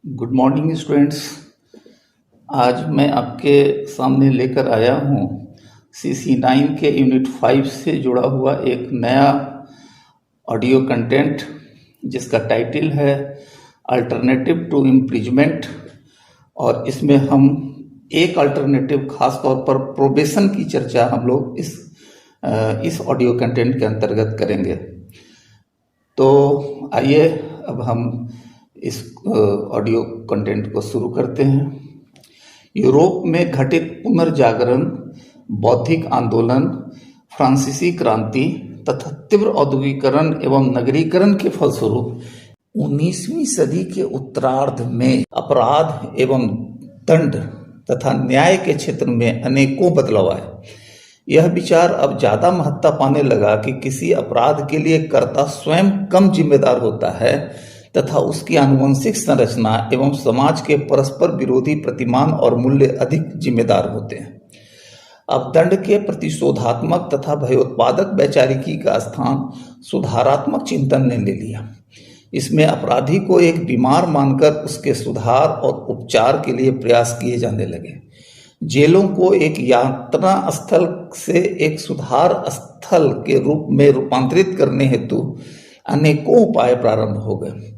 Good morning students. आज मैं आपके सामने लेकर आया हूँ CC9 के यूनिट 5 से जुड़ा हुआ एक नया ऑडियो कंटेंट जिसका टाइटल है अल्टरनेटिव टू इम्प्रिजमेंट। और इसमें हम एक अल्टरनेटिव खास तौर पर प्रोबेशन की चर्चा हम लोग इस ऑडियो कंटेंट के अंतर्गत करेंगे। तो आइए अब हम इस ऑडियो कंटेंट को शुरू करते हैं। यूरोप में घटित पुनर्जागरण, बौद्धिक आंदोलन, फ्रांसीसी क्रांति तथा तीव्र औद्योगिकरण एवं नगरीकरण के फलस्वरूप 19वीं सदी के उत्तरार्ध में अपराध एवं दंड तथा न्याय के क्षेत्र में अनेकों बदलाव आए। यह विचार अब ज्यादा महत्ता पाने लगा कि किसी अपराध के लिए कर्ता स्वयं कम जिम्मेदार होता है तथा उसकी आनुवंशिक संरचना एवं समाज के परस्पर विरोधी प्रतिमान और मूल्य अधिक जिम्मेदार होते हैं। अब दंड के प्रतिशोधात्मक तथा भयोत्पादक वैचारिकी का स्थान सुधारात्मक चिंतन ने ले लिया। इसमें अपराधी को एक बीमार मानकर उसके सुधार और उपचार के लिए प्रयास किए जाने लगे। जेलों को एक यात्रा स्थल से एक सुधार स्थल के रूप में रूपांतरित करने हेतु अनेकों उपाय प्रारंभ हो गए।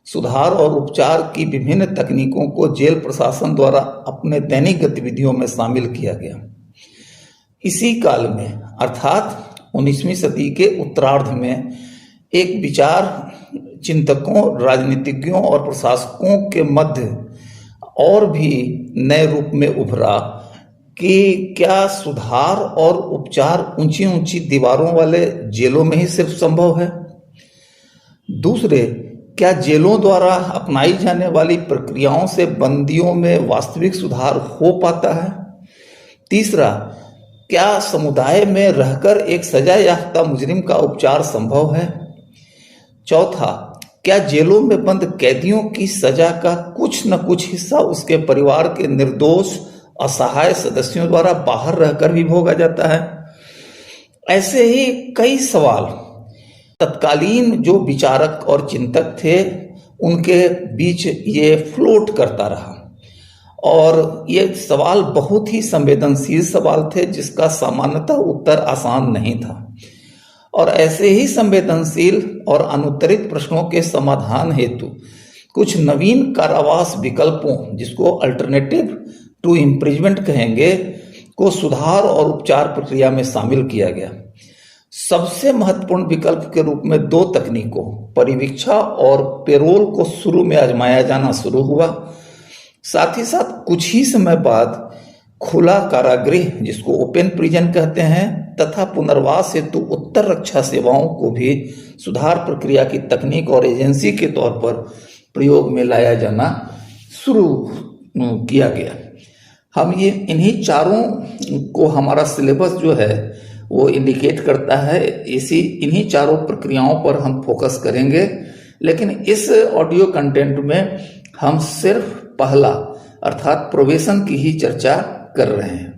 सुधार और उपचार की विभिन्न तकनीकों को जेल प्रशासन द्वारा अपने दैनिक गतिविधियों में शामिल किया गया। इसी काल में अर्थात 19वीं सदी के उत्तरार्ध में एक विचार चिंतकों, राजनीतिज्ञों और प्रशासकों के मध्य और भी नए रूप में उभरा कि क्या सुधार और उपचार ऊंची ऊंची दीवारों वाले जेलों में ही सिर्फ संभव है? दूसरे, क्या जेलों द्वारा अपनाई जाने वाली प्रक्रियाओं से बंदियों में वास्तविक सुधार हो पाता है? तीसरा, क्या समुदाय में रहकर एक सजा याफ्ता मुजरिम का उपचार संभव है? चौथा, क्या जेलों में बंद कैदियों की सजा का कुछ न कुछ हिस्सा उसके परिवार के निर्दोष असहाय सदस्यों द्वारा बाहर रहकर भी भोगा जाता है? ऐसे ही कई सवाल तत्कालीन जो विचारक और चिंतक थे उनके बीच ये फ्लोट करता रहा। और ये सवाल बहुत ही संवेदनशील सवाल थे जिसका सामान्यतः उत्तर आसान नहीं था। और ऐसे ही संवेदनशील और अनुत्तरित प्रश्नों के समाधान हेतु कुछ नवीन कारावास विकल्पों, जिसको अल्टरनेटिव टू इम्प्रिजमेंट कहेंगे, को सुधार और उपचार प्रक्रिया में शामिल किया गया। सबसे महत्वपूर्ण विकल्प के रूप में दो तकनीकों, परिवीक्षा और पेरोल, को शुरू में आजमाया जाना शुरू हुआ। साथ ही साथ कुछ ही समय बाद खुला कारागृह, जिसको ओपन प्रिजन कहते हैं, तथा पुनर्वास हेतु उत्तर रक्षा सेवाओं को भी सुधार प्रक्रिया की तकनीक और एजेंसी के तौर पर प्रयोग में लाया जाना शुरू किया गया। हम ये इन्हीं चारों को हमारा सिलेबस जो है वो इंडिकेट करता है। इन्हीं चारों प्रक्रियाओं पर हम फोकस करेंगे, लेकिन इस ऑडियो कंटेंट में हम सिर्फ पहला अर्थात प्रोबेशन की ही चर्चा कर रहे हैं।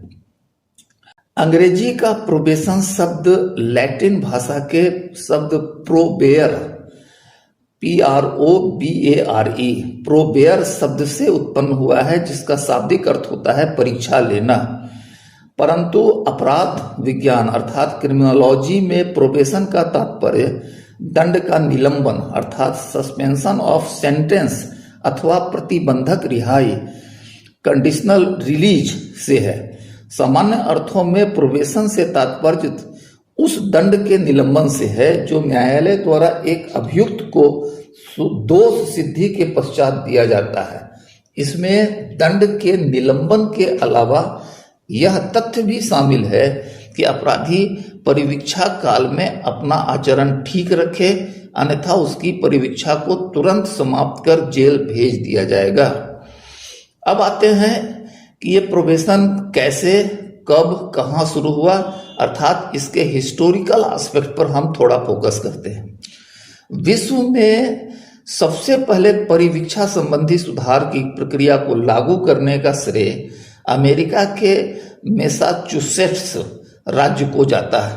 अंग्रेजी का प्रोबेशन शब्द लैटिन भाषा के शब्द प्रोबेयर, PROBARE, प्रोबेयर शब्द से उत्पन्न हुआ है, जिसका शाब्दिक अर्थ होता है परीक्षा लेना। परंतु अपराध विज्ञान अर्थात क्रिमिनोलॉजी में प्रोबेशन का तात्पर्य दंड का निलंबन अर्थात सस्पेंशन ऑफ सेंटेंस अथवा प्रतिबंधक रिहाई, कंडीशनल रिलीज से है। सामान्य अर्थों में प्रोबेशन से तात्पर्य उस दंड के निलंबन से है जो न्यायालय द्वारा एक अभियुक्त को दोष सिद्धि के पश्चात दिया जाता है। इसमें दंड के निलंबन के अलावा यह तथ्य भी शामिल है कि अपराधी परिवीक्षा काल में अपना आचरण ठीक रखे, अन्यथा उसकी परिवीक्षा को तुरंत समाप्त कर जेल भेज दिया जाएगा। अब आते हैं कि ये प्रोबेशन कैसे, कब, कहाँ शुरू हुआ, अर्थात इसके हिस्टोरिकल एस्पेक्ट पर हम थोड़ा फोकस करते हैं। विश्व में सबसे पहले परिवीक्षा संबंधी सुधार की प्रक्रिया को लागू करने का श्रेय अमेरिका के मैसाचुसेट्स राज्य को जाता है।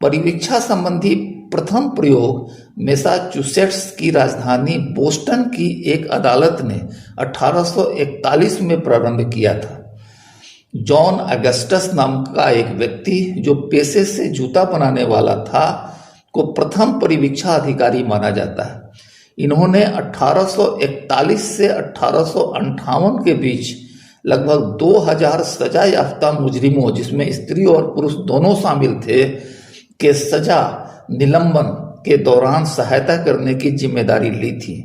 परिवीक्षा संबंधी प्रथम प्रयोग मैसाचुसेट्स की राजधानी बोस्टन की एक अदालत ने 1841 में प्रारंभ किया था। जॉन अगस्टस नाम का एक व्यक्ति जो पेशे से जूता बनाने वाला था को प्रथम परिवीक्षा अधिकारी माना जाता है। इन्होंने 1841 से 1858 के बीच लगभग 2000 सजा याफ्ता मुजरिमों, जिसमें स्त्री और पुरुष दोनों शामिल थे, के सजा निलंबन के दौरान सहायता करने की जिम्मेदारी ली थी।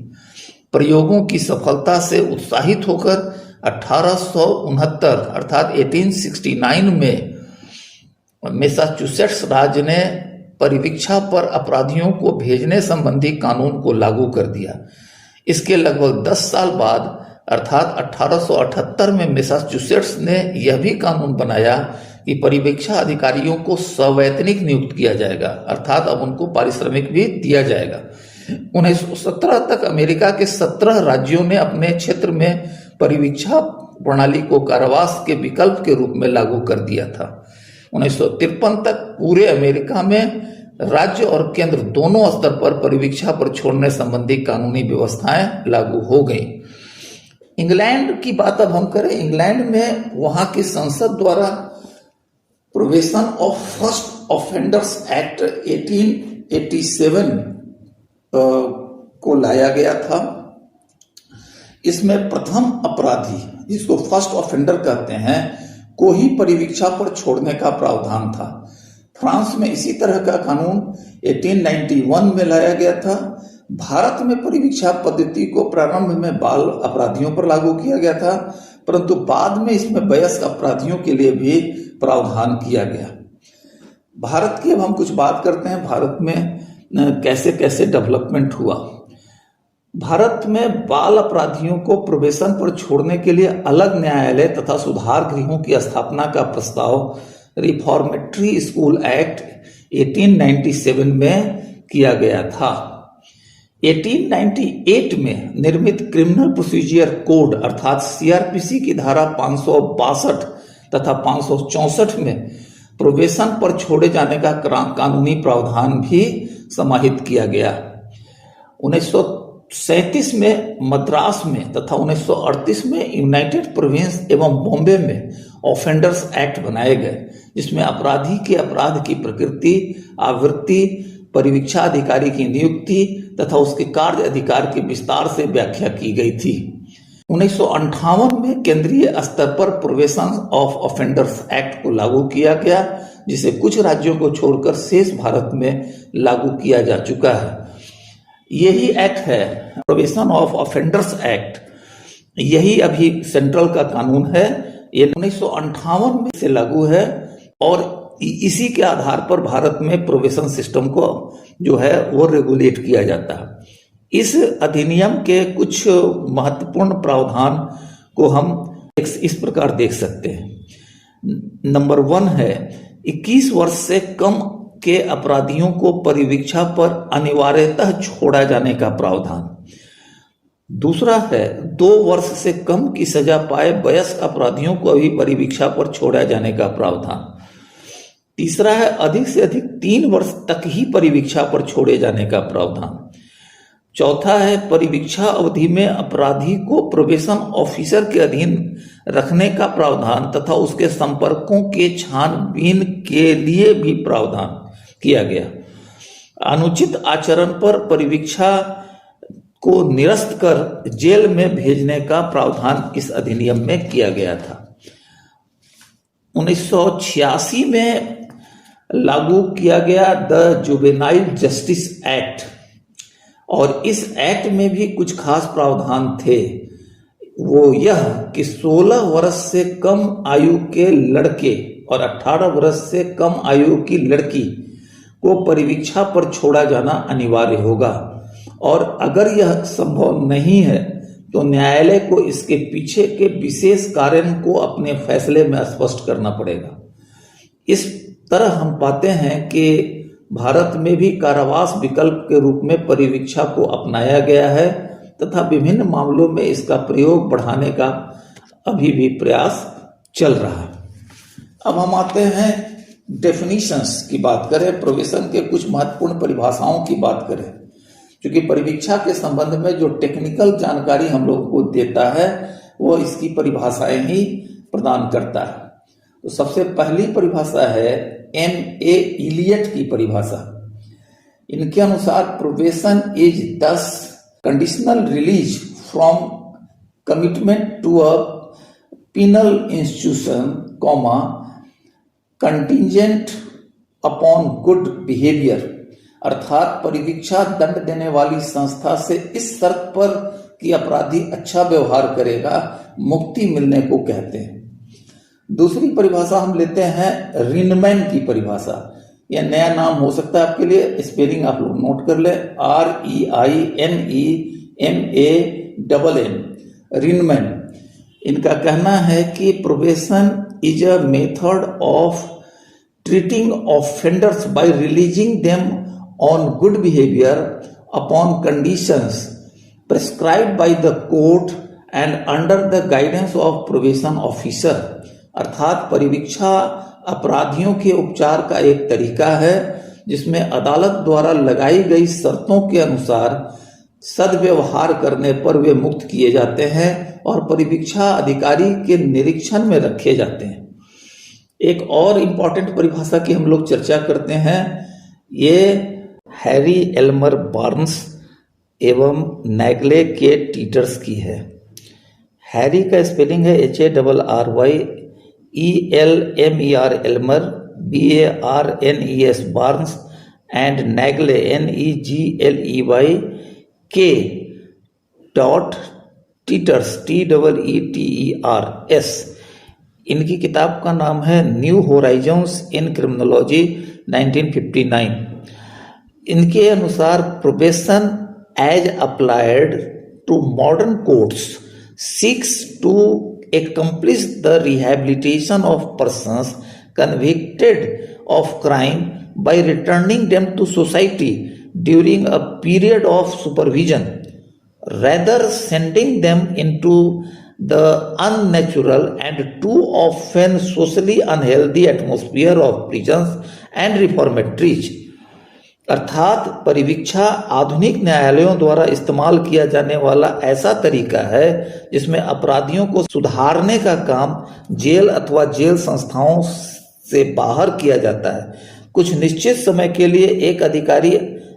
प्रयोगों की सफलता से उत्साहित होकर 1869 अर्थात 1869 में मैसाचुसेट्स राज्य ने परिवीक्षा पर अपराधियों को भेजने संबंधी कानून को लागू कर दिया। इसके लगभग 10 साल बाद अर्थात 1878 में मैसाचुसेट्स ने यह भी कानून बनाया कि परिवीक्षा अधिकारियों को सवैतनिक नियुक्त किया जाएगा, अर्थात अब उनको पारिश्रमिक भी दिया जाएगा। 1917 तक अमेरिका के 17 राज्यों ने अपने क्षेत्र में परिवीक्षा प्रणाली को कारावास के विकल्प के रूप में लागू कर दिया था। 1953 तक पूरे अमेरिका में राज्य और केंद्र दोनों स्तर पर परिवीक्षा पर छोड़ने संबंधी कानूनी व्यवस्थाएं लागू हो गई। इंग्लैंड की बात अब हम करें। इंग्लैंड में वहां की संसद द्वारा provision of first offenders act 1887 को लाया गया था। इसमें प्रथम अपराधी, जिसको फर्स्ट ऑफेंडर कहते हैं, को ही परिवीक्षा पर छोड़ने का प्रावधान था। फ्रांस में इसी तरह का कानून 1891 में लाया गया था। भारत में परिवीक्षा पद्धति को प्रारंभ में बाल अपराधियों पर लागू किया गया था, परंतु बाद में इसमें वयस्क अपराधियों के लिए भी प्रावधान किया गया। भारत की अब हम कुछ बात करते हैं, भारत में कैसे कैसे डेवलपमेंट हुआ। भारत में बाल अपराधियों को प्रोबेशन पर छोड़ने के लिए अलग न्यायालय तथा सुधार गृहों की स्थापना का प्रस्ताव रिफॉर्मेटरी स्कूल एक्ट 1897 में किया गया था। 1898 में निर्मित क्रिमिनल प्रोसीजर कोड अर्थात सीआरपीसी की धारा 562 तथा 564 में प्रोबेशन पर छोड़े जाने का कानूनी प्रावधान भी समाहित किया गया। 1937 में मद्रास में तथा 1938 में यूनाइटेड प्रोविंस एवं बॉम्बे में ऑफेंडर्स एक्ट बनाए गए, जिसमें अपराधी के अपराध की प्रकृति, आवृत्ति, परिवीक्षा अधिकारी की नियुक्ति तथा उसके कार्य अधिकार के विस्तार से व्याख्या की गई थी। 1958 में केंद्रीय स्तर पर प्रोविजन ऑफ ऑफेंडर्स एक्ट को लागू किया गया, जिसे कुछ राज्यों को छोड़कर शेष भारत में लागू किया जा चुका है। यही एक्ट है प्रोविजन ऑफ ऑफेंडर्स एक्ट, यही अभी सेंट्रल का कानून है। ये 1958 में से लागू है और इसी के आधार पर भारत में प्रोबेशन सिस्टम को जो है वो रेगुलेट किया जाता है। इस अधिनियम के कुछ महत्वपूर्ण प्रावधान को हम इस प्रकार देख सकते हैं। नंबर 1 है 21 वर्ष से कम के अपराधियों को परिवीक्षा पर अनिवार्यतः छोड़ा जाने का प्रावधान। दूसरा है 2 वर्ष से कम की सजा पाए वयस्क अपराधियों को भी परिवीक्षा पर छोड़ा जाने का प्रावधान। तीसरा है अधिक से अधिक 3 वर्ष तक ही परिवीक्षा पर छोड़े जाने का प्रावधान। चौथा है परिवीक्षा अवधि में अपराधी को प्रोबेशन ऑफिसर के अधीन रखने का प्रावधान तथा उसके संपर्कों के छानबीन के लिए भी प्रावधान किया गया। अनुचित आचरण पर परिवीक्षा को निरस्त कर जेल में भेजने का प्रावधान इस अधिनियम में किया गया था। 1986 में लागू किया गया द जुवेनाइल जस्टिस एक्ट, और इस एक्ट में भी कुछ खास प्रावधान थे। वो यह कि 16 वर्ष से कम आयु के लड़के और 18 वर्ष से कम आयु की लड़की को परिवीक्षा पर छोड़ा जाना अनिवार्य होगा, और अगर यह संभव नहीं है तो न्यायालय को इसके पीछे के विशेष कारण को अपने फैसले में स्पष्ट करना पड़ेगा। इस तरह हम पाते हैं कि भारत में भी कारावास विकल्प के रूप में परिवीक्षा को अपनाया गया है तथा विभिन्न मामलों में इसका प्रयोग बढ़ाने का अभी भी प्रयास चल रहा है। अब हम आते हैं डेफिनेशंस की बात करें, प्रोबेशन के कुछ महत्वपूर्ण परिभाषाओं की बात करें, क्योंकि परिवीक्षा के संबंध में जो टेक्निकल जानकारी हम लोग को देता है वो इसकी परिभाषाएं ही प्रदान करता है। तो सबसे पहली परिभाषा है M.A. इलियट की परिभाषा। इनके अनुसार probation is this conditional release from commitment to a penal institution, contingent upon good behaviour, अर्थात परिवीक्षा दंड देने वाली संस्था से इस शर्त पर कि अपराधी अच्छा व्यवहार करेगा मुक्ति मिलने को कहते हैं। दूसरी परिभाषा हम लेते हैं रिनमैन की परिभाषा। यह नया नाम हो सकता है आपके लिए, स्पेलिंग आप लोग नोट कर ले, REINEMAN, रिनमैन। इनका कहना है कि probation is a method of treating offenders bye releasing them on good behaviour upon conditions prescribed by the court and under the guidance of probation officer. अर्थात परिवीक्षा अपराधियों के उपचार का एक तरीका है जिसमें अदालत द्वारा लगाई गई शर्तों के अनुसार सद्व्यवहार करने पर वे मुक्त किए जाते हैं और परिवीक्षा अधिकारी के निरीक्षण में रखे जाते हैं। एक और इम्पॉर्टेंट परिभाषा की हम लोग चर्चा करते हैं, ये हैरी एल्मर बार्न्स एवं नैगले के टीटर्स की है। हैरी का स्पेलिंग है HARRY Elmer BARNES Barnes and Negley NEGLEK TETERS। इनकी किताब का नाम है न्यू होराइजन्स इन क्रिमिनोलॉजी 1959। इनके अनुसार probation as applied to modern courts seeks to accomplish the rehabilitation of persons convicted of crime by returning them to society during a period of supervision, rather sending them into the unnatural and too often socially unhealthy atmosphere of prisons and reformatories। अर्थात परिवीक्षा आधुनिक न्यायालयों द्वारा इस्तेमाल किया जाने वाला ऐसा तरीका है जिसमें अपराधियों को सुधारने का काम जेल अथवा जेल संस्थाओं से बाहर किया जाता है। कुछ निश्चित समय के लिए एक अधिकारी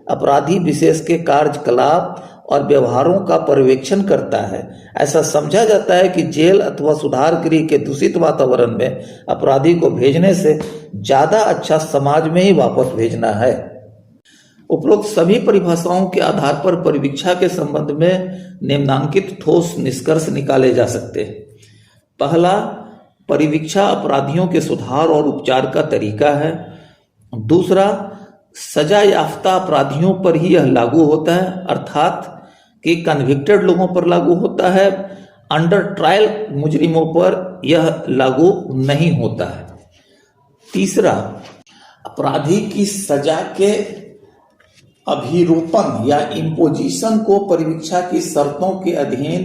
अपराधी विशेष के कार्यकलाप और व्यवहारों का पर्यवेक्षण करता है। ऐसा समझा जाता है कि जेल अथवा सुधार गृह के दूषित वातावरण में अपराधी को भेजने से ज्यादा अच्छा समाज में ही वापस भेजना है। उपरोक्त सभी परिभाषाओं के आधार पर परिवीक्षा के संबंध में निम्नांकित ठोस निष्कर्ष निकाले जा सकते हैं। पहला, परिवीक्षा अपराधियों के सुधार और उपचार का तरीका है। दूसरा, सजा याफ्ता अपराधियों पर ही यह लागू होता है, अर्थात कि कन्विक्टेड लोगों पर लागू होता है, अंडर ट्रायल मुजरिमों पर यह लागू नहीं होता है। तीसरा, अपराधी की सजा के अभिरूपण या इम्पोजिशन को परिवीक्षा की शर्तों के अधीन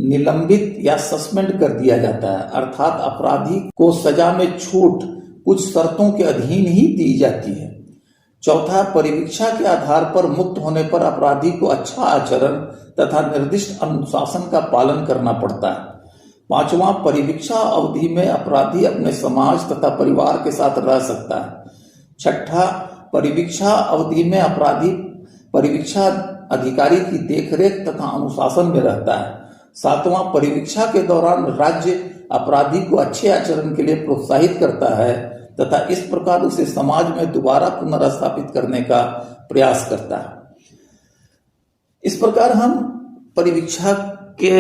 निलंबित या सस्पेंड कर दिया जाता है, अर्थात अपराधी को सजा में छूट कुछ शर्तों के अधीन ही दी जाती है। चौथा, परिवीक्षा के आधार पर मुक्त होने पर अपराधी को अच्छा आचरण तथा निर्दिष्ट अनुशासन का पालन करना पड़ता है। पांचवा, परिवीक्षा अवधि में अपराधी अपने समाज तथा परिवार के साथ रह सकता है। छठा, परिवीक्षा अवधि में अपराधी परिवीक्षा अधिकारी की देखरेख तथा अनुशासन में रहता है। सातवां, परिवीक्षा के दौरान राज्य अपराधी को अच्छे आचरण के लिए प्रोत्साहित करता है तथा इस प्रकार उसे समाज में दोबारा पुनर्स्थापित करने का प्रयास करता है। इस प्रकार हम परिवीक्षा के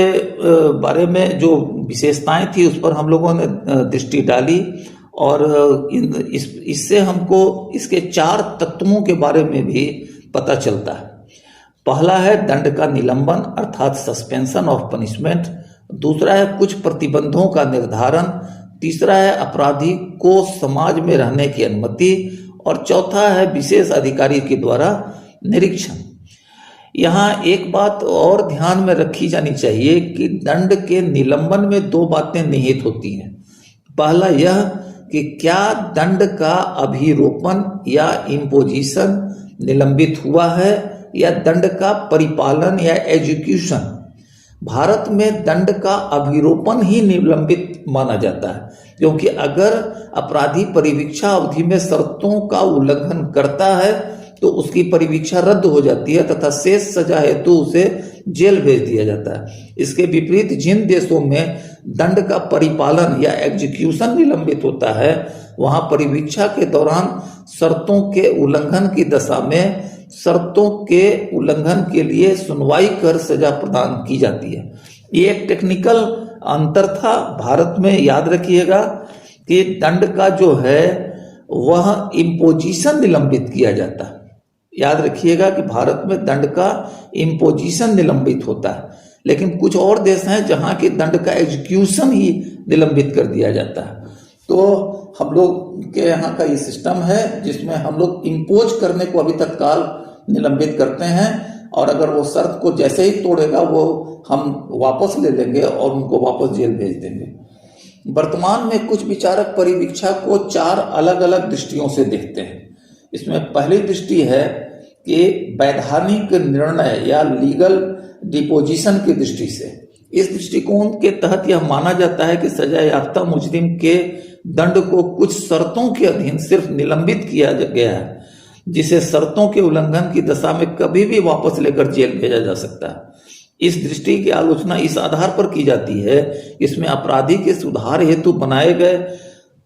बारे में जो विशेषताएं थी उस पर हम लोगों ने दृष्टि डाली और इससे हमको इसके 4 तत्वों के बारे में भी पता चलता है। पहला है दंड का निलंबन अर्थात सस्पेंशन ऑफ पनिशमेंट। दूसरा है कुछ प्रतिबंधों का निर्धारण। तीसरा है अपराधी को समाज में रहने की अनुमति और चौथा है विशेष अधिकारी के द्वारा निरीक्षण। यहाँ एक बात और ध्यान में रखी जानी चाहिए कि दंड के निलंबन में 2 बातें निहित होती हैं। पहला यह कि क्या दंड का अभिरोपण या इम्पोजिशन निलंबित हुआ है या दंड का परिपालन या एग्जीक्यूशन। भारत में दंड का अभिरोपण ही निलंबित माना जाता है, क्योंकि अगर अपराधी परिवीक्षा अवधि में शर्तों का उल्लंघन करता है तो उसकी परिवीक्षा रद्द हो जाती है तथा शेष सजा हेतु उसे जेल भेज दिया जाता है। इसके विपरीत जिन देशों में दंड का परिपालन या एग्जीक्यूशन निलंबित होता है, वहां परिवीक्षा के दौरान शर्तों के उल्लंघन की दशा में शर्तों के उल्लंघन के लिए सुनवाई कर सजा प्रदान की जाती है। ये एक टेक्निकल अंतर था। भारत में याद रखिएगा कि दंड का जो है वह इम्पोजिशन निलंबित किया जाता है। याद रखिएगा कि भारत में दंड का इम्पोजिशन निलंबित होता है, लेकिन कुछ और देश हैं जहां की दंड का एग्जीक्यूशन ही निलंबित कर दिया जाता है। तो हम लोग के यहाँ का ये सिस्टम है जिसमें हम लोग इम्पोज करने को अभी तत्काल निलंबित करते हैं, और अगर वो शर्त को जैसे ही तोड़ेगा वो हम वापस ले लेंगे और उनको वापस जेल भेज देंगे। वर्तमान में कुछ विचारक परिवीक्षा को 4 अलग अलग दृष्टियों से देखते हैं। इसमें पहली दृष्टि है कि वैधानिक निर्णय या लीगल डिपोजिशन की दृष्टि से। इस दृष्टिकोण के तहत यह माना जाता है कि सजा याफ्ता मुजरिम के दंड को कुछ शर्तों के अधीन सिर्फ निलंबित किया गया है, जिसे शर्तों के उल्लंघन की दशा में कभी भी वापस लेकर जेल भेजा जा सकता है। इस दृष्टि की आलोचना इस आधार पर की जाती है कि इसमें अपराधी के सुधार हेतु बनाए गए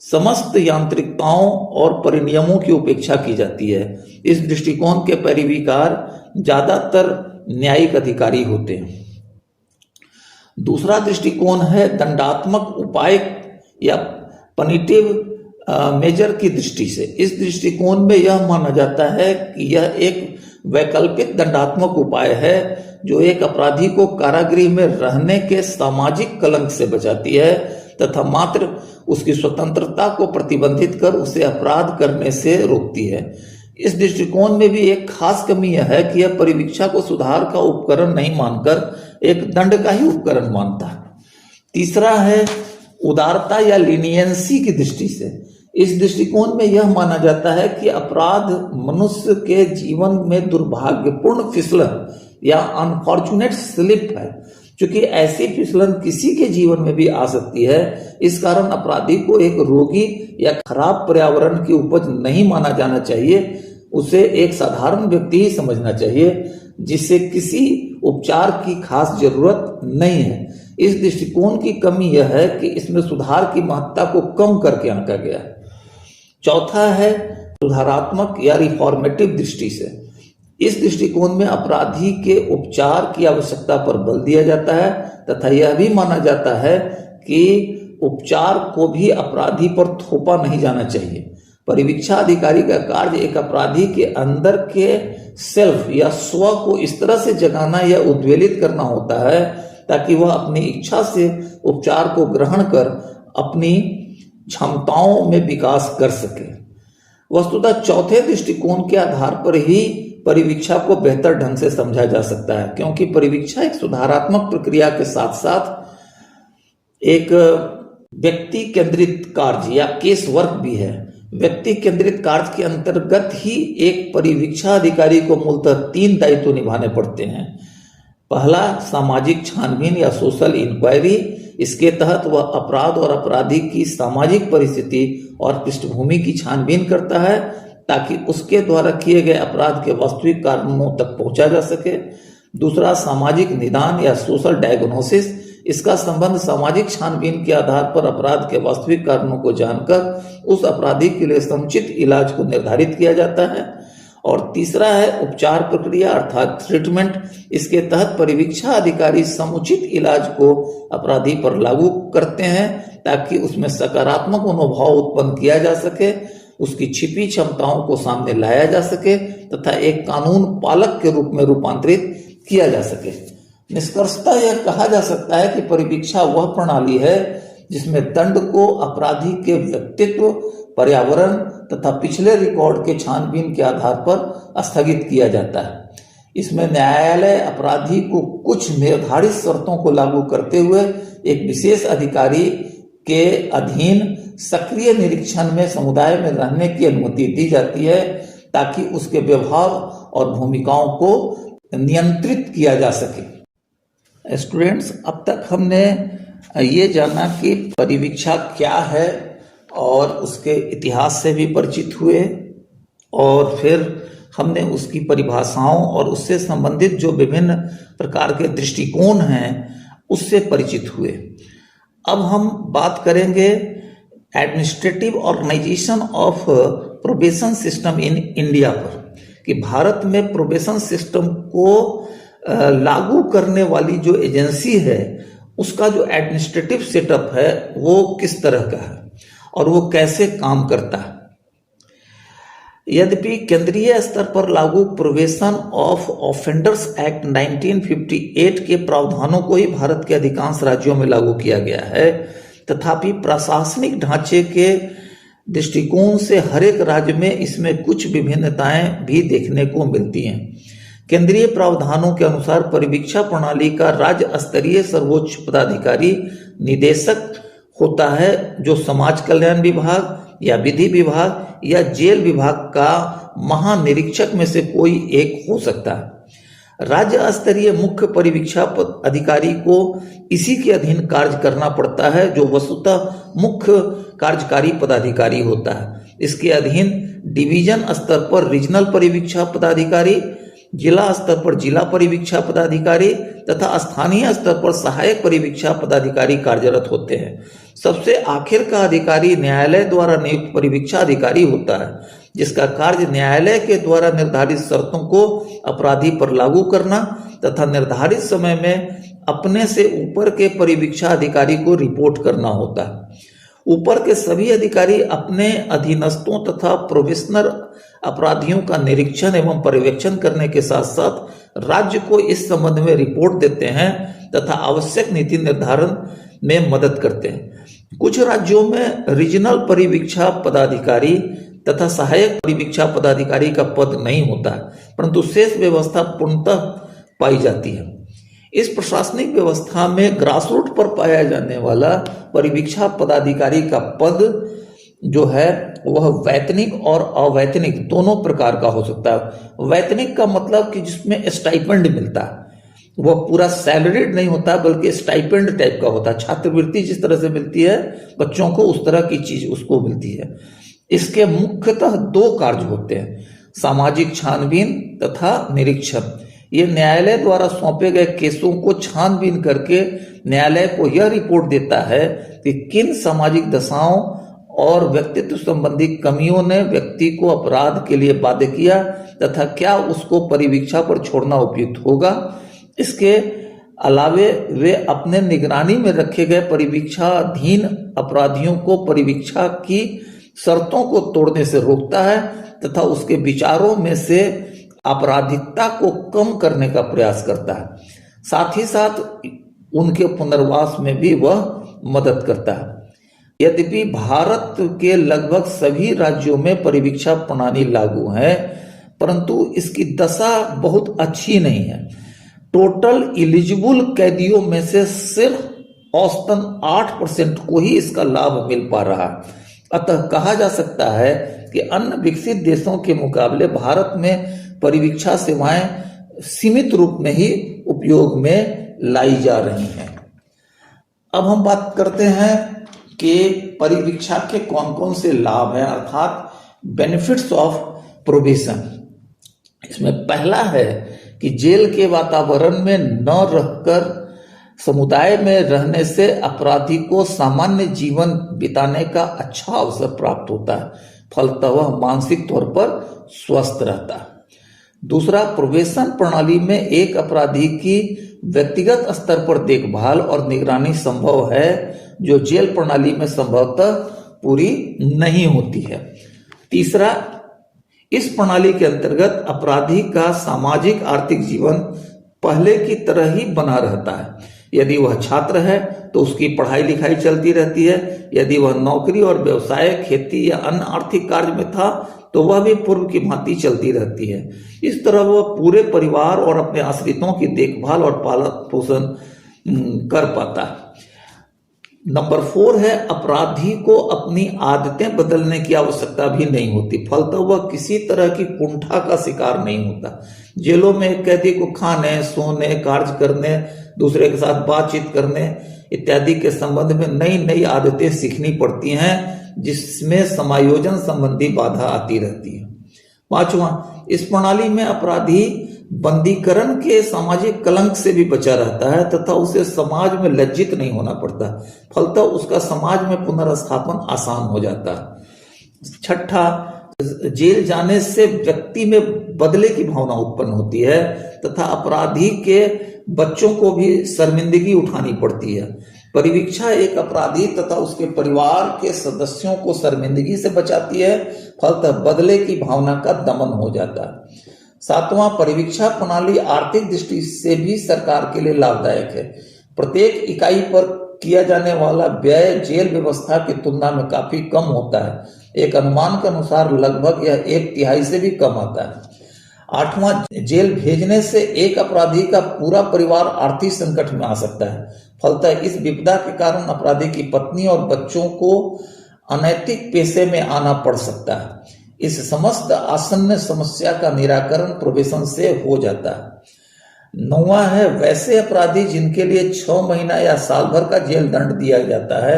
समस्त यांत्रिकताओं और परिनियमों की उपेक्षा की जाती है। इस दृष्टिकोण के पैरवीकार ज्यादातर न्यायिक अधिकारी होते हैं। दूसरा दृष्टिकोण है दंडात्मक उपाय या पनिटिव मेजर की दृष्टि से। इस दृष्टिकोण में यह माना जाता है कि यह एक वैकल्पिक दंडात्मक उपाय है जो एक अपराधी को कारागृह में रहने के सामाजिक कलंक से बचाती है तथा मात्र उसकी स्वतंत्रता को प्रतिबंधित कर उसे अपराध करने से रोकती है। इस दृष्टिकोण में भी एक खास कमी यह है कि यह परिवीक्षा को सुधार का उपकरण नहीं मानकर एक दंड का ही उपकरण मानता है। तीसरा है उदारता या लीनियंसी की दृष्टि से। इस दृष्टिकोण में यह माना जाता है कि अपराध मनुष्य के जीवन में दुर्भाग्यपूर्ण फिसलन या अनफॉर्चुनेट स्लिप है। क्योंकि ऐसी फिसलन किसी के जीवन में भी आ सकती है, इस कारण अपराधी को एक रोगी या खराब पर्यावरण की उपज नहीं माना जाना चाहिए। उसे एक साधारण व्यक्ति ही समझना चाहिए जिसे किसी उपचार की खास जरूरत नहीं है। इस दृष्टिकोण की कमी यह है कि इसमें सुधार की महत्ता को कम करके आंका गया है। चौथा है सुधारात्मक या रिफॉर्मेटिव दृष्टि से। इस दृष्टिकोण में अपराधी के उपचार की आवश्यकता पर बल दिया जाता है तथा यह भी माना जाता है कि उपचार को भी अपराधी पर थोपा नहीं जाना चाहिए। परिवीक्षा अधिकारी का कार्य एक अपराधी के अंदर के सेल्फ या स्व को इस तरह से जगाना या उद्वेलित करना होता है ताकि वह अपनी इच्छा से उपचार को ग्रहण कर अपनी क्षमताओं में विकास कर सके। वस्तुतः चौथे दृष्टिकोण के आधार पर ही परिवीक्षा को बेहतर ढंग से समझा जा सकता है, क्योंकि परिवीक्षा एक सुधारात्मक प्रक्रिया के साथ साथ एक व्यक्ति केंद्रित कार्य या केस वर्क भी है। व्यक्ति केंद्रित कार्य के अंतर्गत ही एक परिवीक्षा अधिकारी को मूलतः 3 दायित्व निभाने पड़ते हैं। पहला सामाजिक छानबीन या सोशल इंक्वायरी। इसके तहत वह अपराध और अपराधी की सामाजिक परिस्थिति और पृष्ठभूमि की छानबीन करता है ताकि उसके द्वारा किए गए अपराध के वास्तविक कारणों तक पहुंचा जा सके। दूसरा सामाजिक निदान या सोशल डायग्नोसिस। इसका संबंध सामाजिक छानबीन के आधार पर अपराध के वास्तविक कारणों को जानकर उस अपराधी के लिए समुचित इलाज को निर्धारित किया जाता है। और तीसरा है उपचार प्रक्रिया अर्थात ट्रीटमेंट। इसके तहत परिवीक्षा अधिकारी समुचित इलाज को अपराधी पर लागू करते हैं ताकि उसमें सकारात्मक मनोभाव उत्पन्न किया जा सके, उसकी छिपी क्षमताओं को सामने लाया जा सके तथा एक कानून पालक के रूप में रूपांतरित किया जा सके। निष्कर्षतः यह कहा जा सकता है कि परिवीक्षा वह प्रणाली है जिसमें दंड को अपराधी के व्यक्तित्व, पर्यावरण तथा पिछले रिकॉर्ड के छानबीन के आधार पर स्थगित किया जाता है। इसमें न्यायालय अपराधी को कुछ निर्धारित शर्तों को लागू करते हुए एक विशेष अधिकारी के अधीन सक्रिय निरीक्षण में समुदाय में रहने की अनुमति दी जाती है ताकि उसके व्यवहार और भूमिकाओं को नियंत्रित किया जा सके। स्टूडेंट्स, अब तक हमने ये जाना कि परिवीक्षा क्या है और उसके इतिहास से भी परिचित हुए, और फिर हमने उसकी परिभाषाओं और उससे संबंधित जो विभिन्न प्रकार के दृष्टिकोण हैं उससे परिचित हुए। अब हम बात करेंगे administrative organisation of probation system in India पर, कि भारत में प्रोबेशन सिस्टम को लागू करने वाली जो एजेंसी है उसका जो एडमिनिस्ट्रेटिव सेटअप है वो किस तरह का है और वो कैसे काम करता है। यद्यपि केंद्रीय स्तर पर लागू प्रोबेशन ऑफ ऑफेंडर्स एक्ट 1958 के प्रावधानों को ही भारत के अधिकांश राज्यों में लागू किया गया है, तथापि प्रशासनिक ढांचे के दृष्टिकोण से हर एक राज्य में इसमें कुछ विभिन्नताएं भी देखने को मिलती हैं। केंद्रीय प्रावधानों के अनुसार परिवीक्षा प्रणाली का राज्य स्तरीय सर्वोच्च पदाधिकारी निदेशक होता है, जो समाज कल्याण विभाग या विधि विभाग या जेल विभाग का महानिरीक्षक में से कोई एक हो सकता है। राज्य स्तरीय मुख्य परिवीक्षा अधिकारी को इसी के अधीन कार्य करना पड़ता है, जो वस्तुतः मुख्य कार्यकारी पदाधिकारी होता है। इसके अधीन डिवीजन स्तर पर रीजनल परिवीक्षा पदाधिकारी, जिला स्तर पर जिला परिवीक्षा पदाधिकारी तथा स्थानीय स्तर पर सहायक परिवीक्षा पदाधिकारी कार्यरत होते हैं। सबसे आखिर का अधिकारी न्यायालय द्वारा नियुक्त परिवीक्षा अधिकारी होता है, जिसका कार्य न्यायालय के द्वारा निर्धारित शर्तों को अपराधी पर लागू करना तथा निर्धारित समय में अपने से ऊपर के परिवीक्षा अधिकारी को रिपोर्ट करना होता है। ऊपर के सभी अधिकारी अपने अधीनस्थों तथा प्रोबेशनर अपराधियों का निरीक्षण एवं पर्यवेक्षण करने के साथ साथ राज्य को इस संबंध में रिपोर्ट देते हैं तथा आवश्यक नीति निर्धारण में मदद करते हैं। कुछ राज्यों में रीजनल परिवीक्षा पदाधिकारी तथा सहायक परिवीक्षा पदाधिकारी का पद नहीं होता है, परंतु शेष व्यवस्था पूर्णतः पाई जाती है। इस प्रशासनिक व्यवस्था में ग्रासरूट पर पाया जाने वाला परिवीक्षा पदाधिकारी का पद जो है वह वैतनिक और अवैतनिक दोनों प्रकार का हो सकता है। वैतनिक का मतलब कि जिसमें स्टाइपेंड मिलता है, वह पूरा सैलरीड नहीं होता बल्कि स्टाइपेंड टाइप का होता है। छात्रवृत्ति जिस तरह से मिलती है बच्चों को, उस तरह की चीज उसको मिलती है। इसके मुख्यतः दो कार्य होते हैं, सामाजिक छानबीन तथा निरीक्षण। ये न्यायालय द्वारा सौंपे गए केसों को छानबीन करके न्यायालय को यह रिपोर्ट देता है कि किन सामाजिक दशाओं और व्यक्तित्व संबंधी कमियों ने व्यक्ति को अपराध के लिए बाध्य किया तथा क्या उसको परिवीक्षा पर छोड़ना उपयुक्त होगा। इसके अलावे वे अपने निगरानी में रखे गए परिवीक्षाधीन अपराधियों को परिवीक्षा की शर्तों को तोड़ने से रोकता है तथा उसके विचारों में से आपराधिकता को कम करने का प्रयास करता है। साथ ही साथ उनके पुनर्वास में भी वह मदद करता है। यद्यपि भारत के लगभग सभी राज्यों में परिवीक्षा प्रणाली लागू है, परंतु इसकी दशा बहुत अच्छी नहीं है। टोटल एलिजिबल कैदियों में से सिर्फ औसतन 8% को ही इसका लाभ मिल पा रहा है। अतः कहा जा सकता है कि अन्य विकसित देशों के मुकाबले भारत में परिवीक्षा सेवाएं सीमित रूप में ही उपयोग में लाई जा रही हैं। अब हम बात करते हैं कि परिवीक्षा के कौन कौन से लाभ हैं, अर्थात बेनिफिट्स ऑफ प्रोबेशन। इसमें पहला है कि जेल के वातावरण में न रहकर समुदाय में रहने से अपराधी को सामान्य जीवन बिताने का अच्छा अवसर प्राप्त होता है, फलतः वह मानसिक तौर पर स्वस्थ रहता है। दूसरा, प्रोबेशन प्रणाली में एक अपराधी की व्यक्तिगत स्तर पर देखभाल और निगरानी संभव है, जो जेल प्रणाली में संभवतः पूरी नहीं होती है। तीसरा, इस प्रणाली के अंतर्गत अपराधी का सामाजिक आर्थिक जीवन पहले की तरह ही बना रहता है। यदि वह छात्र है तो उसकी पढ़ाई लिखाई चलती रहती है। यदि वह नौकरी और व्यवसाय, खेती या अन्य आर्थिक कार्य में था तो वह भी पूर्व की भांति चलती रहती है। इस तरह वह पूरे परिवार और अपने आश्रितों की देखभाल और पालन पोषण कर पाता है। नंबर 4 है, अपराधी को अपनी आदतें बदलने की आवश्यकता भी नहीं होती, फलतः वह किसी तरह की कुंठा का शिकार नहीं होता। जेलों में एक कैदी को खाने, सोने, कार्य करने, दूसरे के साथ बातचीत करने इत्यादि के संबंध में नई नई आदतें सीखनी पड़ती हैं, जिसमें समायोजन संबंधी बाधा आती रहती है। 5वां, इस प्रणाली में अपराधी बंदीकरण के सामाजिक कलंक से भी बचा रहता है तथा उसे समाज में लज्जित नहीं होना पड़ता, फलतः उसका समाज में पुनर्स्थापन आसान हो जाता है। 6ठा, जेल जाने से व्यक्ति में बदले की भावना उत्पन्न होती है तथा अपराधी के बच्चों को भी शर्मिंदगी उठानी पड़ती है। परिवीक्षा एक अपराधी तथा उसके परिवार के सदस्यों को शर्मिंदगी से बचाती है, फलतः बदले की भावना का दमन हो जाता है। 7वां, परिवीक्षा प्रणाली आर्थिक दृष्टि से भी सरकार के लिए लाभदायक है। प्रत्येक इकाई पर किया जाने वाला व्यय जेल व्यवस्था की तुलना में काफी कम होता है। एक अनुमान के अनुसार लगभग यह 1/3 से भी कम आता है। 8वां, जेल भेजने से एक अपराधी का पूरा परिवार आर्थिक संकट में आ सकता है, फलतः इस विपदा के कारण अपराधी की पत्नी और बच्चों को अनैतिक पेशे में आना पड़ सकता है। इस समस्त आसन्न समस्या का निराकरण प्रोबेशन से हो जाता है। 9वां है, वैसे अपराधी जिनके लिए 6 महीना या साल भर का जेल दंड दिया जाता है,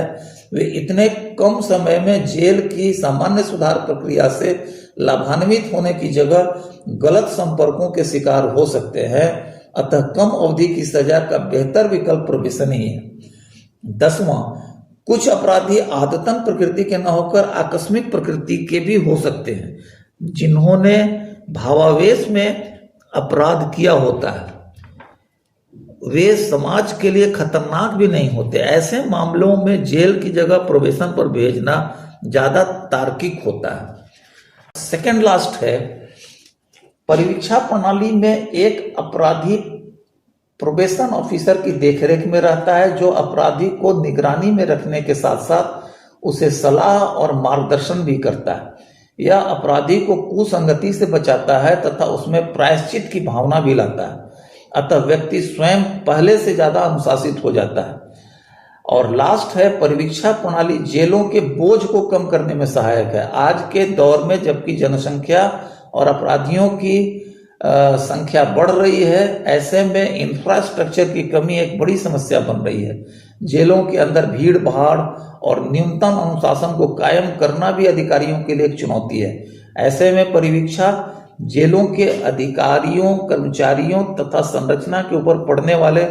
वे इतने कम समय में जेल की सामान्य सुधार प्रक्रिया से लाभान्वित होने की जगह गलत संपर्कों के शिकार हो सकते हैं, अतः कम अवधि की सजा का बेहतर विकल्प प्रोबेशन ही है। 10वां, कुछ अपराधी आदतन प्रकृति के न होकर आकस्मिक प्रकृति के भी हो सकते हैं, जिन्होंने भावावेश में अपराध किया होता है। वे समाज के लिए खतरनाक भी नहीं होते। ऐसे मामलों में जेल की जगह प्रोबेशन पर भेजना ज्यादा तार्किक होता है। सेकंड लास्ट है, परिवीक्षा प्रणाली में एक अपराधी प्रोबेशन ऑफिसर की देखरेख में रहता है, जो अपराधी को निगरानी में रखने के साथ साथ उसे सलाह और मार्गदर्शन भी करता है। यह अपराधी को कुसंगति से बचाता है तथा उसमें प्रायश्चित की भावना भी लाता है, अतः व्यक्ति स्वयं पहले से ज्यादा अनुशासित हो जाता है। और लास्ट है, परिवीक्षा प्रणाली जेलों के बोझ को कम करने में सहायक है। आज के दौर में जबकि जनसंख्या और अपराधियों की संख्या बढ़ रही है, ऐसे में इंफ्रास्ट्रक्चर की कमी एक बड़ी समस्या बन रही है। जेलों के अंदर भीड़ भाड़ और न्यूनतम अनुशासन को कायम करना भी अधिकारियों के लिए एक चुनौती है। ऐसे में परिवीक्षा जेलों के अधिकारियों, कर्मचारियों तथा संरचना के ऊपर पड़ने वाले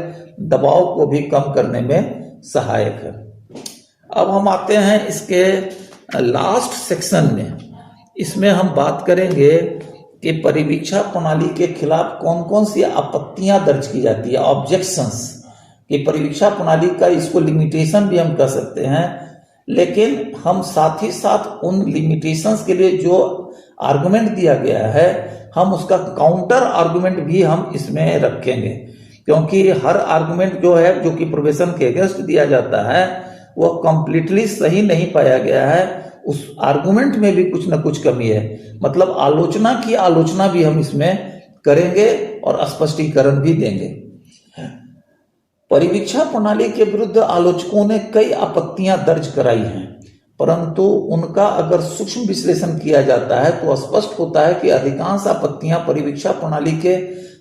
दबाव को भी कम करने में सहायक है। अब हम आते हैं इसके लास्ट सेक्शन में। इसमें हम बात करेंगे कि परिवीक्षा प्रणाली के खिलाफ कौन कौन सी आपत्तियां दर्ज की जाती है, ऑब्जेक्शंस। कि परिवीक्षा प्रणाली का इसको लिमिटेशन भी हम कह सकते हैं, लेकिन हम साथ ही साथ उन लिमिटेशंस के लिए जो आर्गुमेंट दिया गया है, हम उसका काउंटर आर्गुमेंट भी हम इसमें रखेंगे, क्योंकि हर आर्गुमेंट जो है, जो कि प्रोबेशन के अगेंस्ट दिया जाता है, वह कंप्लीटली सही नहीं पाया गया है। उस आर्गुमेंट में भी कुछ ना कुछ कमी है, मतलब आलोचना की आलोचना भी हम इसमें करेंगे और स्पष्टीकरण भी देंगे। परिवीक्षा प्रणाली के विरुद्ध आलोचकों ने कई आपत्तियां दर्ज कराई हैं, परंतु उनका अगर सूक्ष्म विश्लेषण किया जाता है तो स्पष्ट होता है कि अधिकांश आपत्तियां परिवीक्षा प्रणाली के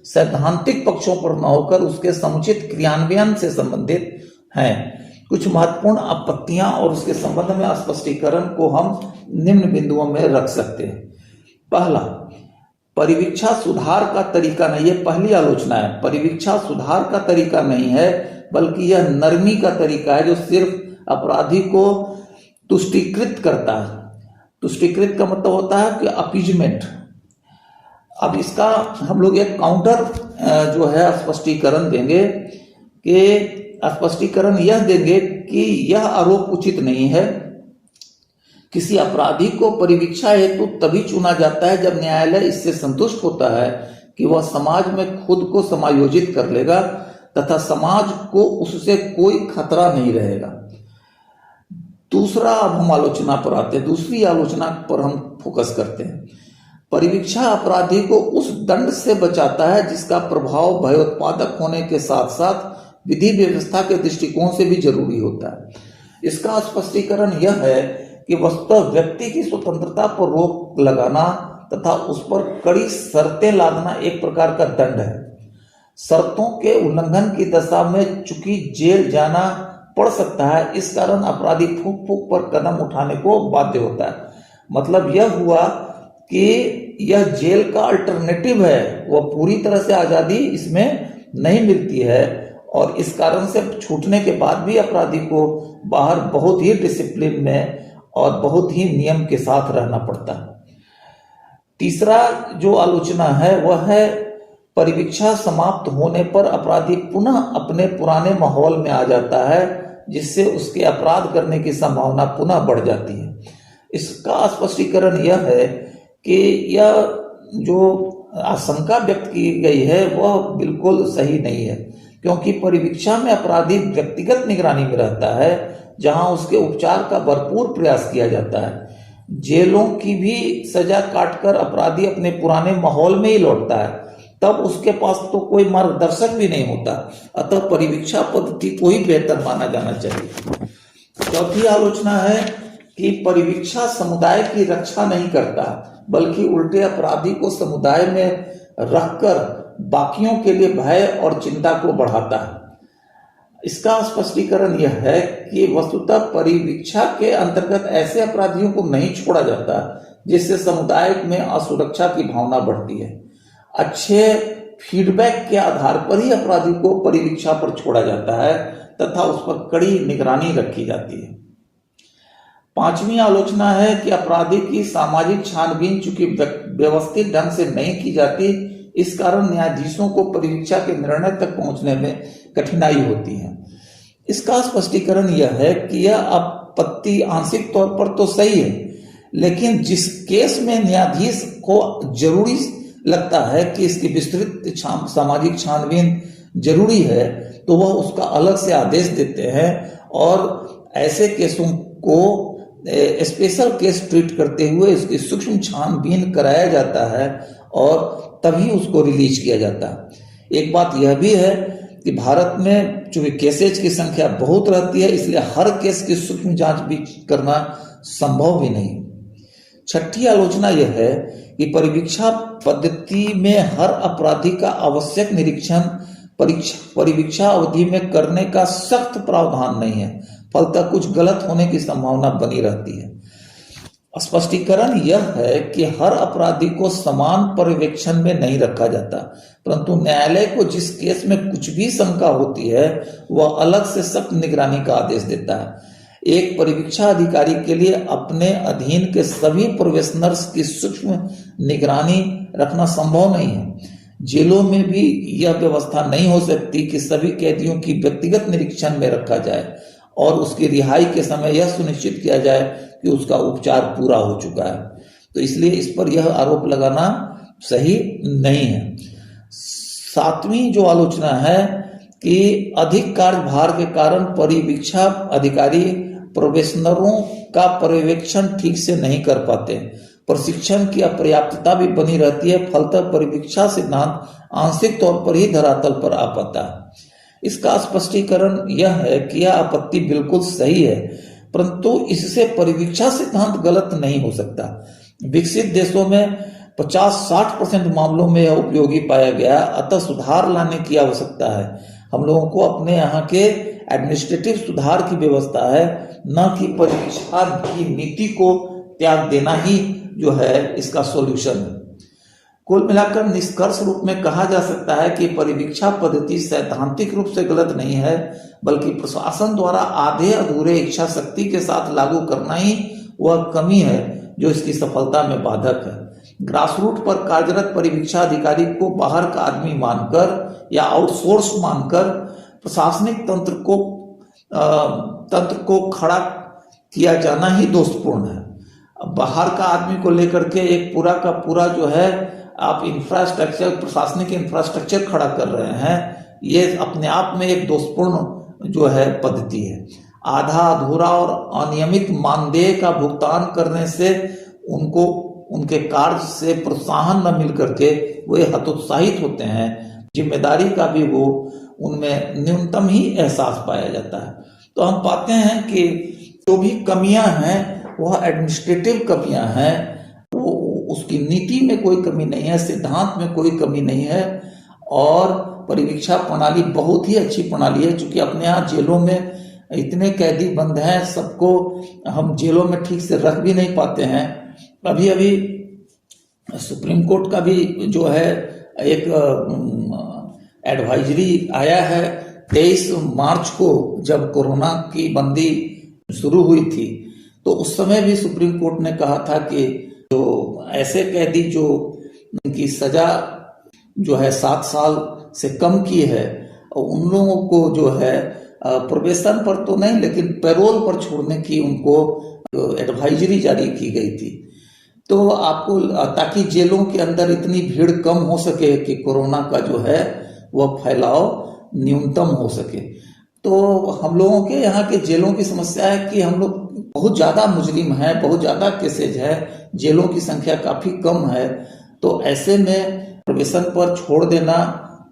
सैद्धांतिक पक्षों पर न होकर उसके समुचित क्रियान्वयन से संबंधित हैं। कुछ महत्वपूर्ण आपत्तियां और उसके संबंध में स्पष्टीकरण को हम निम्न बिंदुओं में रख सकते हैं। पहला, परिवीक्षा सुधार का तरीका नहीं। ये पहली आलोचना है, परिवीक्षा सुधार का तरीका नहीं है, बल्कि यह नरमी का तरीका है, जो सिर्फ अपराधी को तुष्टीकृत करता है। तुष्टीकृत का मतलब होता है कि अपीजमेंट। अब इसका हम लोग एक काउंटर जो है स्पष्टीकरण देंगे, कि स्पष्टीकरण यह देंगे कि यह आरोप उचित नहीं है। किसी अपराधी को परिवीक्षा हेतु तभी चुना जाता है जब न्यायालय इससे संतुष्ट होता है कि वह समाज में खुद को समायोजित कर लेगा तथा समाज को उससे कोई खतरा नहीं रहेगा। दूसरा, अब हम आलोचना पर आते हैं। दूसरी आलोचना पर हम फोकस करते हैं। परिवीक्षा अपराधी को उस दंड से बचाता है जिसका प्रभाव भयोत्पादक होने के साथ साथ विधि व्यवस्था के दृष्टिकोण से भी जरूरी होता है। इसका स्पष्टीकरण यह है कि वस्तुतः व्यक्ति की स्वतंत्रता पर रोक लगाना तथा उस पर कड़ी शर्तें लादना एक प्रकार का दंड है। शर्तों के उल्लंघन की दशा में चूंकि जेल जाना पड़ सकता है, इस कारण अपराधी फूंक फूंक पर कदम उठाने को बाध्य होता है। मतलब यह हुआ कि यह जेल का अल्टरनेटिव है, वह पूरी तरह से आज़ादी इसमें नहीं मिलती है और इस कारण से छूटने के बाद भी अपराधी को बाहर बहुत ही डिसिप्लिन में और बहुत ही नियम के साथ रहना पड़ता है। तीसरा जो आलोचना है वह है परिवीक्षा समाप्त होने पर अपराधी पुनः अपने पुराने माहौल में आ जाता है, जिससे उसके अपराध करने की संभावना पुनः बढ़ जाती है। इसका स्पष्टीकरण यह है कि यह जो आशंका व्यक्त की गई है वह बिल्कुल सही नहीं है, क्योंकि परिवीक्षा में अपराधी व्यक्तिगत निगरानी में रहता है, जहां उसके उपचार का भरपूर प्रयास किया जाता है। जेलों की भी सजा काटकर अपराधी अपने पुराने माहौल में ही लौटता है, तब उसके पास तो कोई मार्गदर्शक भी नहीं होता। अतः परिवीक्षा पद्धति को ही बेहतर माना जाना चाहिए। चौथी आलोचना है कि परिवीक्षा समुदाय की रक्षा नहीं करता, बल्कि उल्टे अपराधी को समुदाय में रखकर बाकियों के लिए भय और चिंता को बढ़ाता है। इसका स्पष्टीकरण यह है कि वस्तुतः परिवीक्षा के अंतर्गत ऐसे अपराधियों को नहीं छोड़ा जाता जिससे समुदाय में असुरक्षा की भावना बढ़ती है। अच्छे फीडबैक के आधार पर ही अपराधी को परिवीक्षा पर छोड़ा जाता है तथा उस पर कड़ी निगरानी रखी जाती है। पांचवी आलोचना है कि अपराधी की सामाजिक छानबीन चूंकि व्यवस्थित ढंग से नहीं की जाती, इस कारण न्यायाधीशों को परिवीक्षा के निर्णय तक पहुंचने में कठिनाई होती है। इसका स्पष्टीकरण यह है कि यह आपत्ति आंशिक तौर पर तो सही है, लेकिन जिस केस में न्यायाधीश को जरूरी लगता है कि इसकी विस्तृत सामाजिक छानबीन जरूरी है, तो वह उसका अलग से आदेश देते हैं और ऐसे केसों को स्पेशल केस ट्रीट करते हुए इसकी सूक्ष्म छानबीन कराया जाता है और तभी उसको रिलीज किया जाता है। एक बात यह भी है कि भारत में चूंकि केसेज की संख्या बहुत रहती है, इसलिए हर केस की सूक्ष्म जांच भी करना संभव भी नहीं। छठी आलोचना यह है कि परिवीक्षा पद्धति में हर अपराधी का आवश्यक निरीक्षण परिवीक्षा अवधि में करने का सख्त प्रावधान नहीं है, फलतः कुछ गलत होने की संभावना बनी रहती है। स्पष्टीकरण यह है कि हर अपराधी को समान पर्यवेक्षण में नहीं रखा जाता, परंतु न्यायालय को जिस केस में कुछ भी शंका होती है वह अलग से सख्त निगरानी का आदेश देता है। एक परिवीक्षा अधिकारी के लिए अपने अधीन के सभी प्रोबेशनर्स की सूक्ष्म निगरानी रखना संभव नहीं है। जेलों में भी यह व्यवस्था नहीं हो सकती कि सभी कैदियों की व्यक्तिगत निरीक्षण में रखा जाए और उसकी रिहाई के समय यह सुनिश्चित किया जाए कि उसका उपचार पूरा हो चुका है। तो इसलिए इस पर यह आरोप लगाना सही नहीं है। सातवीं जो आलोचना है कि अधिक कार्यभार के कारण परिवीक्षा अधिकारी प्रोबेशनरों का पर्यवेक्षण ठीक से नहीं कर पाते, प्रशिक्षण की अपर्याप्तता भी बनी रहती है, फलतः परिवीक्षा सिद्धांत आंशिक तौर पर ही धरातल पर आ पाता है। इसका स्पष्टीकरण यह है कि यह आपत्ति बिल्कुल सही है, परंतु इससे परिवीक्षा सिद्धांत गलत नहीं हो सकता। विकसित देशों में 50-60% मामलों में यह उपयोगी पाया गया, अतः सुधार लाने की आवश्यकता है। हम लोगों को अपने यहाँ के एडमिनिस्ट्रेटिव सुधार की व्यवस्था है, न कि परीक्षा की नीति को त्याग देना ही जो है इसका सॉल्यूशन है। कुल मिलाकर निष्कर्ष रूप में कहा जा सकता है कि परिवीक्षा पद्धति सैद्धांतिक रूप से गलत नहीं है, बल्कि प्रशासन द्वारा आधे अधूरे इच्छा शक्ति के साथ लागू करना ही वह कमी है जो इसकी सफलता में बाधक है। ग्रासरूट पर कार्यरत परिवीक्षा अधिकारी को बाहर का आदमी मानकर या आउटसोर्स मानकर प्रशासनिक तंत्र को खड़ा किया जाना ही दोषपूर्ण है। बाहर का आदमी को लेकर के एक पूरा का पूरा जो है आप इंफ्रास्ट्रक्चर, प्रशासनिक इंफ्रास्ट्रक्चर खड़ा कर रहे हैं, ये अपने आप में एक दोषपूर्ण जो है पद्धति है। आधा अधूरा और अनियमित मानदेय का भुगतान करने से उनको उनके कार्य से प्रोत्साहन न मिल करके वे हतोत्साहित होते हैं। जिम्मेदारी का भी वो उनमें न्यूनतम ही एहसास पाया जाता है। तो हम पाते हैं कि जो भी कमियां हैं वह एडमिनिस्ट्रेटिव कमियां हैं, वो उसकी नीति में कोई कमी नहीं है, सिद्धांत में कोई कमी नहीं है, और परिवीक्षा प्रणाली बहुत ही अच्छी प्रणाली है। चूंकि अपने यहाँ जेलों में इतने कैदी बंद हैं, सबको हम जेलों में ठीक से रख भी नहीं पाते हैं। अभी अभी सुप्रीम कोर्ट का भी जो है एक एडवाइजरी आया है 23 मार्च को, जब कोरोना की बंदी शुरू हुई थी, तो उस समय भी सुप्रीम कोर्ट ने कहा था कि जो ऐसे कैदी जो उनकी सजा जो है 7 साल से कम की है, उन लोगों को जो है प्रोबेशन पर तो नहीं लेकिन पैरोल पर छोड़ने की उनको एडवाइजरी जारी की गई थी। तो आपको, ताकि जेलों के अंदर इतनी भीड़ कम हो सके कि कोरोना का जो है वह फैलाव न्यूनतम हो सके। तो हम लोगों के यहाँ के जेलों की समस्या है कि हम लोग बहुत ज़्यादा मुजरिम हैं, बहुत ज़्यादा केसेज है, जेलों की संख्या काफ़ी कम है। तो ऐसे में प्रोबेशन पर छोड़ देना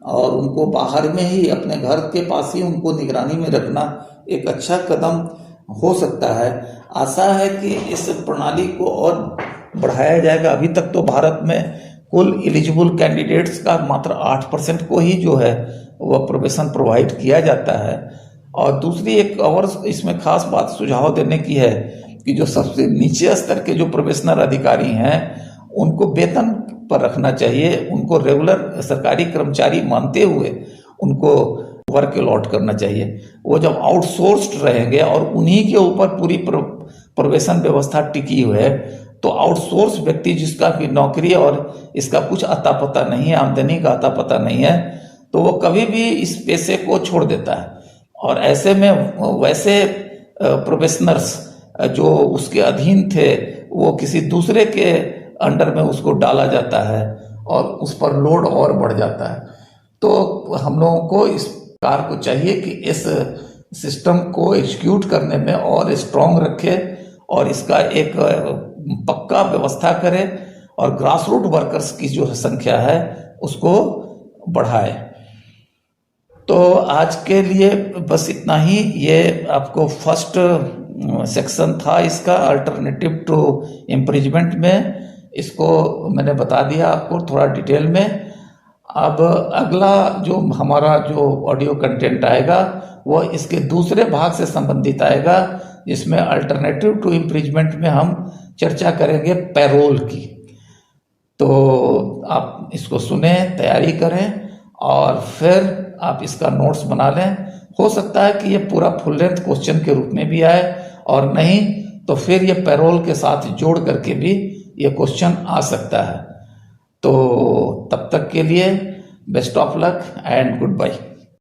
और उनको बाहर में ही अपने घर के पास ही उनको निगरानी में रखना एक अच्छा कदम हो सकता है। आशा है कि इस प्रणाली को और बढ़ाया जाएगा। अभी तक तो भारत में कुल एलिजिबल कैंडिडेट्स का मात्र 8% को ही जो है वह प्रोबेशन प्रोवाइड किया जाता है। और दूसरी एक और इसमें खास बात सुझाव देने की है कि जो सबसे नीचे स्तर के जो प्रोबेशनर अधिकारी हैं उनको वेतन पर रखना चाहिए, उनको रेगुलर सरकारी कर्मचारी मानते हुए उनको वर्क अलॉट करना चाहिए। वो जब आउटसोर्स्ड रहेंगे और उन्हीं के ऊपर पूरी प्रोबेशन व्यवस्था टिकी हुई है, तो आउटसोर्स व्यक्ति जिसका कि नौकरी और इसका कुछ अता पता नहीं है, आमदनी का अता पता नहीं है, तो वो कभी भी इस पेशे को छोड़ देता है। और ऐसे में वैसे प्रोबेशनर्स जो उसके अधीन थे वो किसी दूसरे के अंडर में उसको डाला जाता है और उस पर लोड और बढ़ जाता है। तो हम लोगों को इस कार को चाहिए कि इस सिस्टम को एग्जीक्यूट करने में और स्ट्रॉन्ग रखे और इसका एक पक्का व्यवस्था करे और ग्रास रूट वर्कर्स की जो संख्या है उसको बढ़ाए। तो आज के लिए बस इतना ही। ये आपको फर्स्ट सेक्शन था इसका, अल्टरनेटिव टू इम्प्रिजमेंट में। इसको मैंने बता दिया आपको थोड़ा डिटेल में। अब अगला जो हमारा जो ऑडियो कंटेंट आएगा वह इसके दूसरे भाग से संबंधित आएगा, जिसमें अल्टरनेटिव टू इम्प्रिजमेंट में हम चर्चा करेंगे पैरोल की। तो आप इसको सुने, तैयारी करें और फिर आप इसका नोट्स बना लें। हो सकता है कि ये पूरा फुल लेंथ क्वेश्चन के रूप में भी आए, और नहीं तो फिर ये पैरोल के साथ जोड़ करके भी ये क्वेश्चन आ सकता है। तो तब तक के लिए best of luck and good bye.